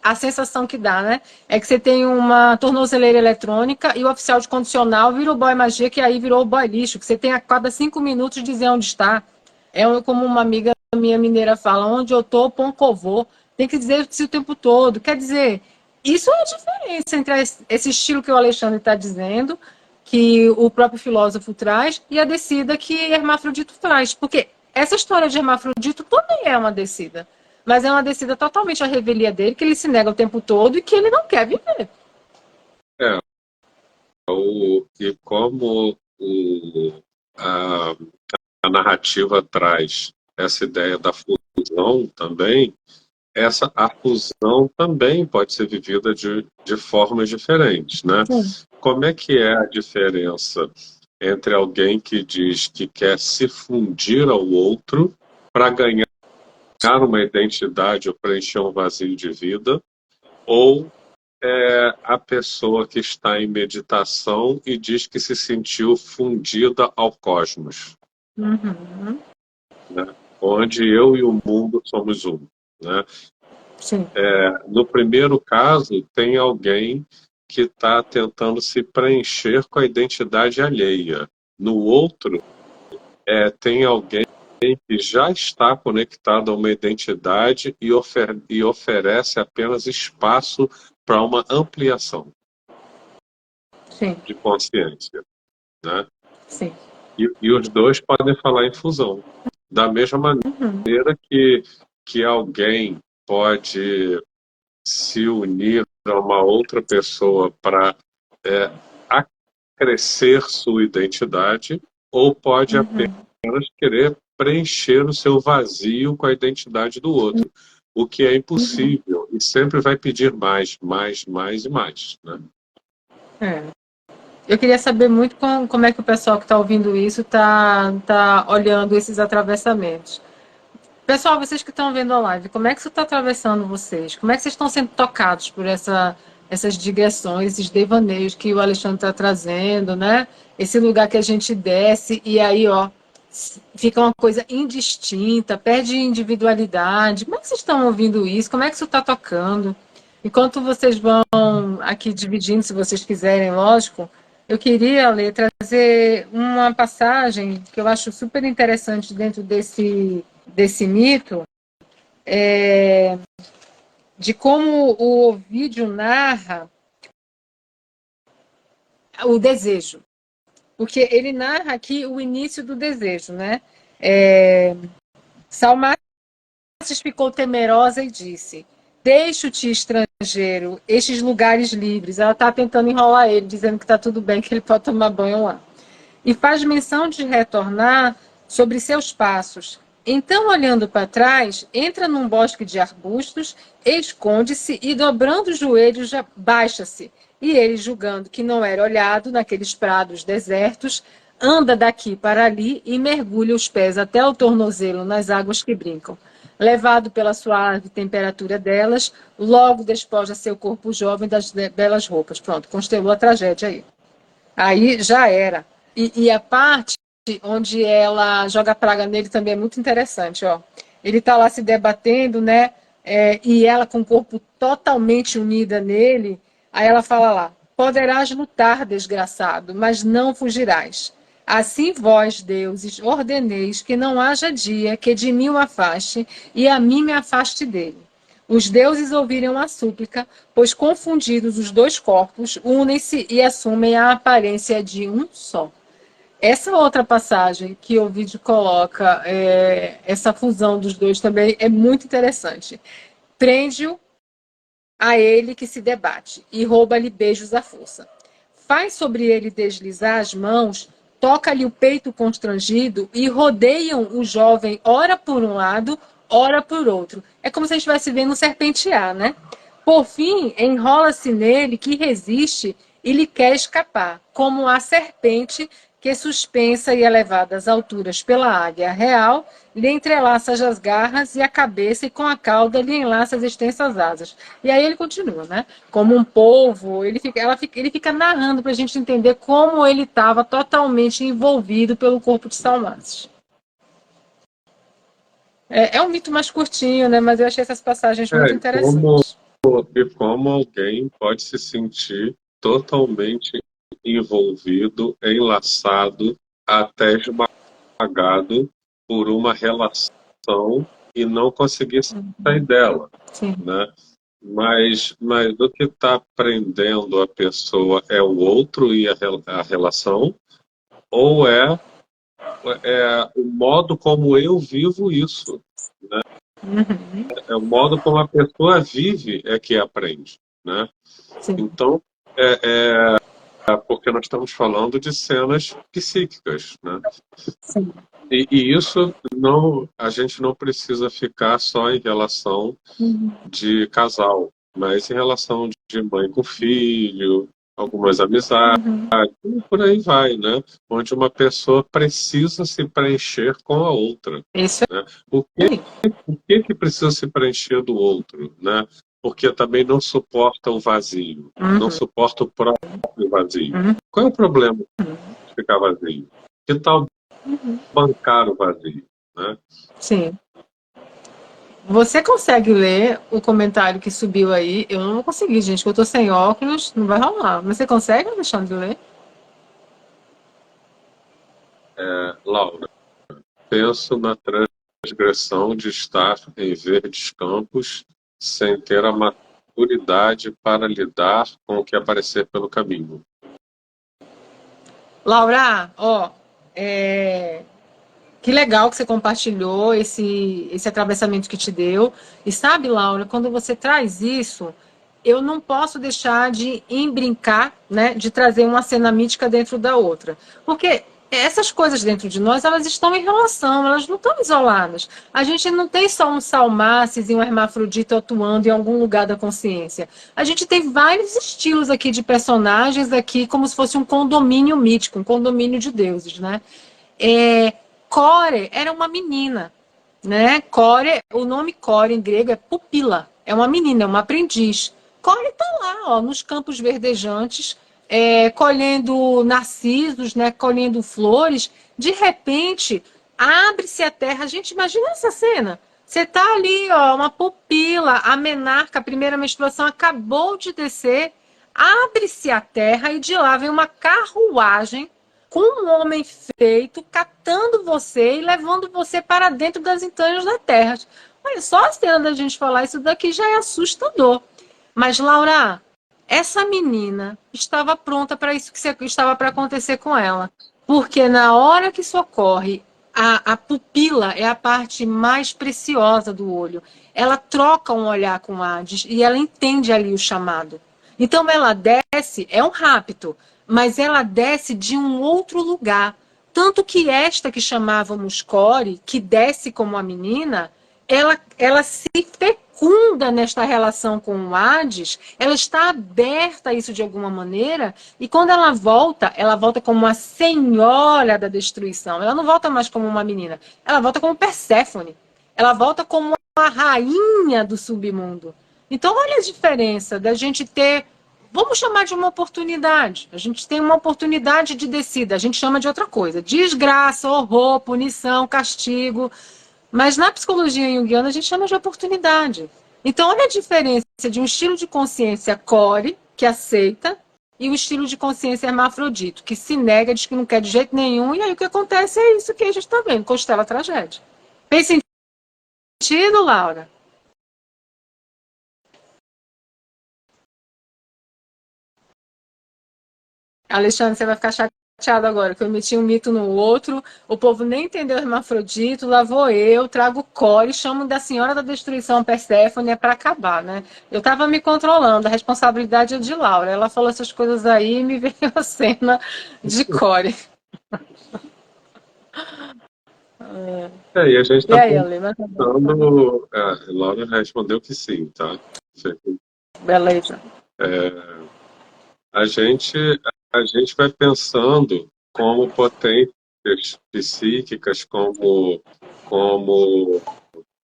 A sensação que dá, né? É que você tem uma tornozeleira eletrônica e o oficial de condicional vira o boy magia, que aí virou o boy lixo, que você tem a cada 5 minutos dizer onde está. Como uma amiga minha mineira fala, onde eu tô, ponto eu vou. Tem que dizer isso o tempo todo. Quer dizer, isso é a diferença entre esse estilo que o Alexandre está dizendo, que o próprio filósofo traz, e a descida que Hermafrodito traz. Porque essa história de Hermafrodito também é uma descida. Mas é uma descida totalmente à revelia dele, que ele se nega o tempo todo e que ele não quer viver. E como a narrativa traz essa ideia da fusão também, a fusão também pode ser vivida de formas diferentes, né? Sim. Como é que é a diferença entre alguém que diz que quer se fundir ao outro para ganhar uma identidade ou preencher um vazio de vida, ou a pessoa que está em meditação e diz que se sentiu fundida ao cosmos, né? Onde eu e o mundo somos um, né? Sim. No primeiro caso, tem alguém que está tentando se preencher com a identidade alheia. No outro, tem alguém que já está conectado a uma identidade e oferece apenas espaço para uma ampliação Sim, de consciência, né? sim. E os dois podem falar em fusão. Da mesma Uhum, maneira que alguém pode se unir a uma outra pessoa para acrescer sua identidade, ou pode uhum, apenas querer preencher o seu vazio com a identidade do outro, o que é uhum. impossível e sempre vai pedir mais, mais, mais e mais, né? É. Eu queria saber muito como é que o pessoal que está ouvindo isso tá olhando esses atravessamentos. Pessoal, vocês que estão vendo a live, como é que isso está atravessando vocês? Como é que vocês estão sendo tocados por essas digressões, esses devaneios que o Alexandre está trazendo, né? Esse lugar que a gente desce e aí, ó, fica uma coisa indistinta, perde individualidade. Como é que vocês estão ouvindo isso? Como é que isso está tocando? Enquanto vocês vão aqui dividindo, se vocês quiserem, lógico, eu queria, Lê, trazer uma passagem que eu acho super interessante dentro desse mito, de como o Ovídio narra o desejo. Porque ele narra aqui o início do desejo, né? Salmácio ficou temerosa e disse: Deixo-te, estrangeiro, estes lugares livres. Ela está tentando enrolar ele, dizendo que está tudo bem, que ele pode tomar banho lá. E faz menção de retornar sobre seus passos. Então, olhando para trás, entra num bosque de arbustos, esconde-se e, dobrando os joelhos, baixa-se. E ele, julgando que não era olhado naqueles prados desertos, anda daqui para ali e mergulha os pés até o tornozelo nas águas que brincam. Levado pela suave temperatura delas, logo despoja seu corpo jovem das belas roupas. Pronto, constelou a tragédia aí. Aí já era. E a parte onde ela joga praga nele também é muito interessante, ó. Ele está lá se debatendo, né? E ela com o corpo totalmente unida nele. Aí ela fala lá: Poderás lutar, desgraçado, mas não fugirás. Assim vós, deuses, ordeneis que não haja dia que de mim o afaste e a mim me afaste dele. Os deuses ouviram a súplica, pois confundidos os dois corpos, unem-se e assumem a aparência de um só. Essa outra passagem que o vídeo coloca, essa fusão dos dois também é muito interessante. Prende-o a ele que se debate e rouba-lhe beijos à força. Faz sobre ele deslizar as mãos, toca-lhe o peito constrangido e rodeiam o jovem, ora por um lado, ora por outro. É como se a gente estivesse vendo um serpentear, né? Por fim, enrola-se nele que resiste e lhe quer escapar, como a serpente que, suspensa e elevada às alturas pela águia real, lhe entrelaça as garras e a cabeça e com a cauda lhe enlaça as extensas asas. E aí ele continua, né? Como um polvo, ele fica narrando para a gente entender como ele estava totalmente envolvido pelo corpo de Salmaces. É um mito mais curtinho, né? Mas eu achei essas passagens muito E como, interessantes. e como alguém pode se sentir totalmente envolvido, enlaçado, até esmagado por uma relação e não conseguir sair dela, Sim. né? Mas o que está prendendo a pessoa é o outro e a relação, ou é o modo como eu vivo isso, né? Uhum. É o modo como a pessoa vive é que aprende, né? Sim. Então, porque nós estamos falando de cenas psíquicas, né? Sim. E isso não, a gente não precisa ficar só em relação Uhum. de casal, mas em relação de mãe com filho, algumas amizades, Uhum. e por aí vai, né? Onde uma pessoa precisa se preencher com a outra, Isso né? O que, aí. o que que precisa se preencher do outro, né? Porque também não suporta o vazio, não Uhum. suporta o próprio vazio. Uhum. Qual é o problema de ficar vazio? Que tal bancar o vazio, né? Sim. Você consegue ler o comentário que subiu aí? Eu não vou conseguir, gente, porque eu tô sem óculos, não vai rolar. Mas você consegue, Alexandre, ler? Laura, penso na transgressão de estar em verdes campos sem ter a maturidade para lidar com o que aparecer pelo caminho. Laura, ó, que legal que você compartilhou esse atravessamento que te deu. E sabe, Laura, quando você traz isso, eu não posso deixar de brincar, né, de trazer uma cena mítica dentro da outra. Porque essas coisas dentro de nós, elas estão em relação, elas não estão isoladas. A gente não tem só um salmacis e um hermafrodita atuando em algum lugar da consciência. A gente tem vários estilos aqui de personagens aqui, como se fosse um condomínio mítico, um condomínio de deuses, né? Core era uma menina, né? Core, o nome Core em grego é pupila, é uma menina, é uma aprendiz. Core está lá, ó, nos campos verdejantes, colhendo narcisos, né? Colhendo flores. De repente, abre-se a terra. Gente, imagina essa cena. Você está ali, ó, uma pupila, a menarca, a primeira menstruação acabou de descer, abre-se a terra e de lá vem uma carruagem com um homem feito, catando você e levando você para dentro das entranhas da terra. Olha, só a cena da gente falar isso daqui já é assustador. Mas, Laura, essa menina estava pronta para isso que estava para acontecer com ela. Porque na hora que isso ocorre, a pupila é a parte mais preciosa do olho. Ela troca um olhar com Hades e ela entende ali o chamado. Então ela desce, é um rapto, mas ela desce de um outro lugar. Tanto que esta que chamávamos Core, que desce como a menina, ela se fecunda nesta relação com o Hades, ela está aberta a isso de alguma maneira, e quando ela volta como uma senhora da destruição. Ela não volta mais como uma menina, ela volta como Perséfone. Ela volta como a rainha do submundo. Então, olha a diferença da gente ter, vamos chamar de uma oportunidade. A gente tem uma oportunidade de descida, a gente chama de outra coisa. Desgraça, horror, punição, castigo. Mas na psicologia junguiana a gente chama de oportunidade. Então, olha a diferença de um estilo de consciência core, que aceita, e o estilo de consciência hermafrodito, que se nega, diz que não quer de jeito nenhum, e aí o que acontece é isso que a gente está vendo, constela a tragédia. Fez sentido, Laura? Alexandre, você vai ficar chateado agora, que eu meti um mito no outro, o povo nem entendeu o hermafrodito, lá vou eu, trago Core, chamo da Senhora da Destruição Perséfone, é para acabar, né? Eu tava me controlando, a responsabilidade é de Laura. Ela falou essas coisas aí e me veio a cena de Core. E a gente E está aí, Ale? pensando. Laura respondeu que sim, tá? Beleza. A gente, a gente vai pensando como potências psíquicas, como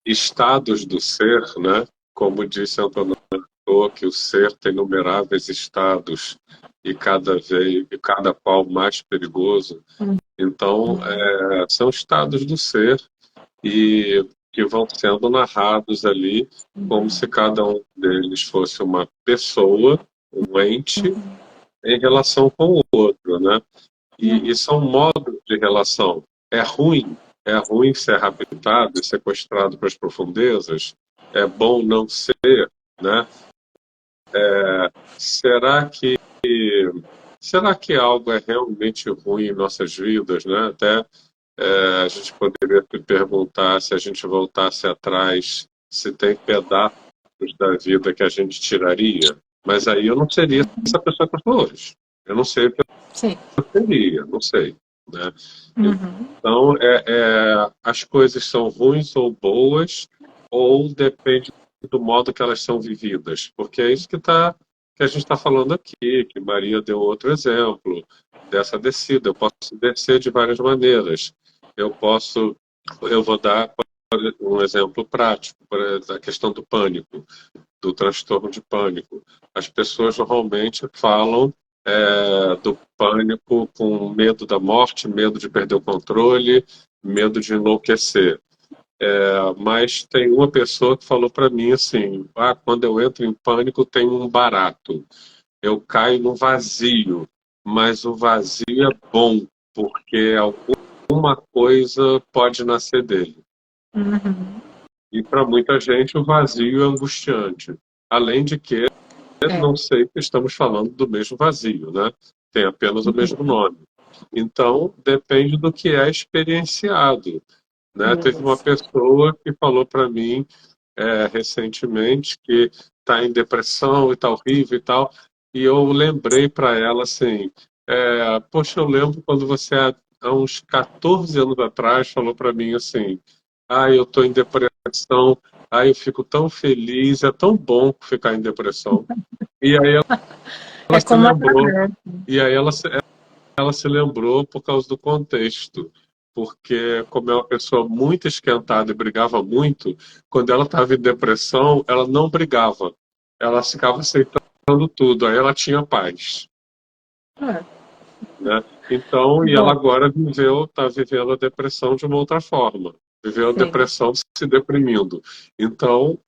estados do ser, né? Como disse Antônio, que o ser tem inumeráveis estados e cada qual mais perigoso. Então, são estados do ser e que vão sendo narrados ali como se cada um deles fosse uma pessoa, um ente, em relação com o outro, né? E são modos de relação. É ruim ser raptado e sequestrado para as profundezas, é bom não ser, né? Será que será que algo é realmente ruim em nossas vidas, né? Até a gente poderia se perguntar, se a gente voltasse atrás, se tem pedaços da vida que a gente tiraria. Mas aí eu não seria essa pessoa que eu sou hoje. Eu não sei o que Sim. eu teria, não sei. Né? Uhum. Então, as coisas são ruins ou boas, ou depende do modo que elas são vividas. Porque é isso que a gente está falando aqui, que Maria deu outro exemplo dessa descida. Eu posso descer de várias maneiras. Eu vou dar um exemplo prático, da questão do pânico, do transtorno de pânico. As pessoas normalmente falam do pânico com medo da morte, medo de perder o controle, medo de enlouquecer. Mas tem uma pessoa que falou para mim assim, quando eu entro em pânico tem um barato. Eu caio no vazio, mas o vazio é bom, porque alguma coisa pode nascer dele. Uhum. E para muita gente o vazio é angustiante. Além de que É. não sei que estamos falando do mesmo vazio, né? Tem apenas o mesmo nome. Então, depende do que é experienciado, né? Teve uma Isso. pessoa que falou para mim recentemente que está em depressão e está horrível e tal, e eu lembrei para ela assim, poxa, eu lembro quando você há uns 14 anos atrás falou para mim assim, eu estou em depressão, eu fico tão feliz, é tão bom ficar em depressão. E aí ela É se como lembrou, através. e aí ela se lembrou por causa do contexto, porque como é uma pessoa muito esquentada e brigava muito, quando ela estava em depressão, ela não brigava, ela ficava aceitando tudo, aí ela tinha paz, É. né? Então, e ela Bom, agora está vivendo a depressão de uma outra forma, viveu a sim. depressão se deprimindo. Então,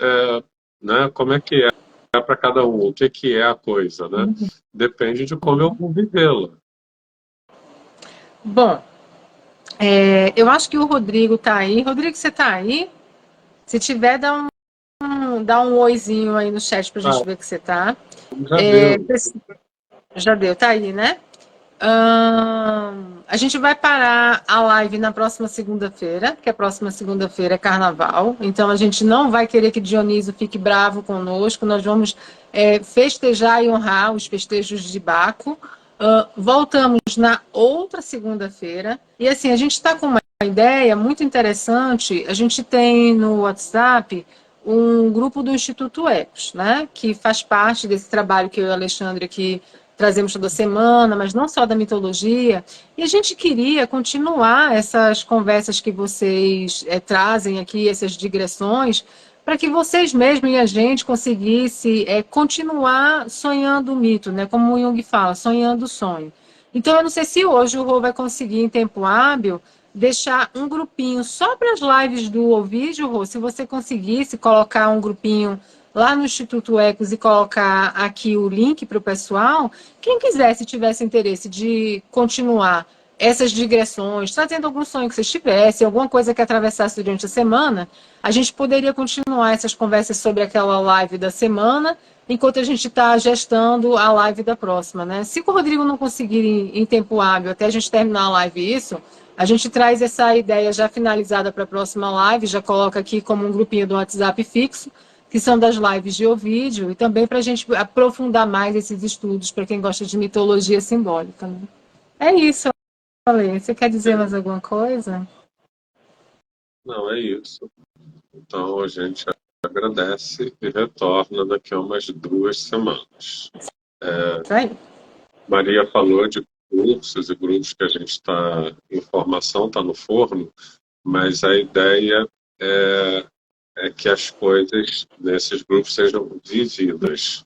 né, como é que é para cada um? O que é a coisa, né? Uhum. Depende de como eu vou vivê-la. Bom, eu acho que o Rodrigo está aí. Rodrigo, você está aí? Se tiver, dá um oizinho aí no chat para a gente ver que você está. Já deu. Já deu, tá aí, né? A gente vai parar a live na próxima segunda-feira, que a próxima segunda-feira é carnaval. Então a gente não vai querer que Dionísio fique bravo conosco. Nós vamos festejar e honrar os festejos de Baco. Voltamos na outra segunda-feira. E assim, a gente está com uma ideia muito interessante. A gente tem no WhatsApp um grupo do Instituto Ecos, né? Que faz parte desse trabalho que eu e o Alexandre aqui trazemos toda semana, mas não só da mitologia. E a gente queria continuar essas conversas que vocês trazem aqui, essas digressões, para que vocês mesmos e a gente conseguisse continuar sonhando o mito, né? Como o Jung fala, sonhando o sonho. Então, eu não sei se hoje o Rô vai conseguir, em tempo hábil, deixar um grupinho só para as lives do Ovídio, Rô, se você conseguisse colocar um grupinho lá no Instituto Ecos e colocar aqui o link para o pessoal, quem quisesse, tivesse interesse de continuar essas digressões, trazendo algum sonho que vocês tivessem, alguma coisa que atravessasse durante a semana, a gente poderia continuar essas conversas sobre aquela live da semana, enquanto a gente está gestando a live da próxima, né? Se o Rodrigo não conseguir em tempo hábil, até a gente terminar a live isso, a gente traz essa ideia já finalizada para a próxima live, já coloca aqui como um grupinho do WhatsApp fixo, que são das lives de Ovídio, e também para a gente aprofundar mais esses estudos, para quem gosta de mitologia simbólica. Né? É isso, Ale. Você quer dizer mais alguma coisa? Não, é isso. Então a gente agradece e retorna daqui a umas 2 semanas. Isso aí. Maria falou de cursos e grupos que a gente está em formação, está no forno, mas a ideia é, é que as coisas nesses grupos sejam vividas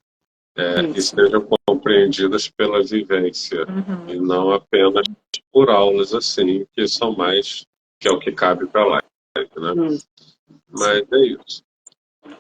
e Isso. sejam compreendidas pela vivência e não apenas por aulas assim, que são mais, que é o que cabe para lá, né? Mas é isso.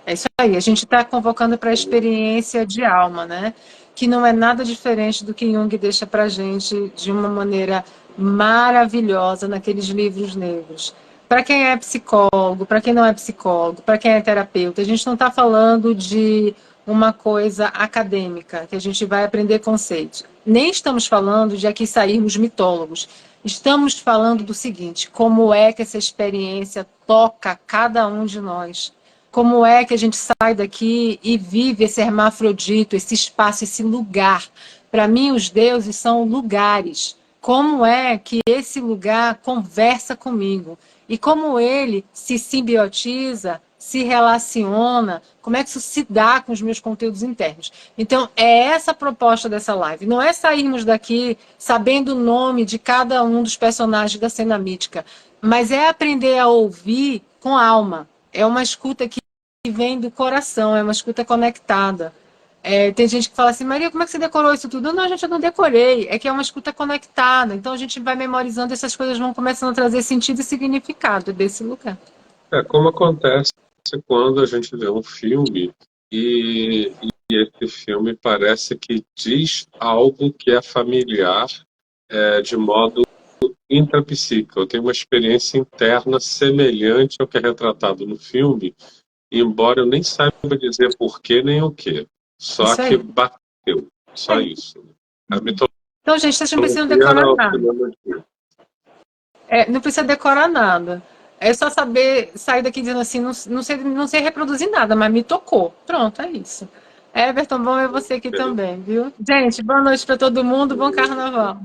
É isso aí. A gente está convocando para a experiência de alma, né? Que não é nada diferente do que Jung deixa para a gente de uma maneira maravilhosa naqueles livros negros. Para quem é psicólogo, para quem não é psicólogo, para quem é terapeuta, a gente não está falando de uma coisa acadêmica, que a gente vai aprender conceitos. Nem estamos falando de aqui sairmos mitólogos. Estamos falando do seguinte: como é que essa experiência toca cada um de nós? Como é que a gente sai daqui e vive esse hermafrodito, esse espaço, esse lugar? Para mim, os deuses são lugares. Como é que esse lugar conversa comigo? E como ele se simbiotiza, se relaciona, como é que isso se dá com os meus conteúdos internos? Então, é essa a proposta dessa live. Não é sairmos daqui sabendo o nome de cada um dos personagens da cena mítica, mas é aprender a ouvir com alma. É uma escuta que vem do coração, é uma escuta conectada. Tem gente que fala assim, Maria, como é que você decorou isso tudo? Não, gente, eu não decorei. É que é uma escuta conectada. Então a gente vai memorizando, essas coisas vão começando a trazer sentido e significado desse lugar. Como acontece quando a gente vê um filme e esse filme parece que diz algo que é familiar de modo intrapsíquico. Eu tenho uma experiência interna semelhante ao que é retratado no filme embora eu nem saiba dizer porquê nem o quê. Só Isso que aí. bateu. Só É. isso. A Então, gente, vocês não precisam mitologia decorar ao nada. cinema de... Não precisa decorar nada. É só saber sair daqui dizendo assim, não sei reproduzir nada, mas me tocou. Pronto, é isso. Everton, bom é você aqui também, viu? Gente, boa noite para todo mundo, bom carnaval.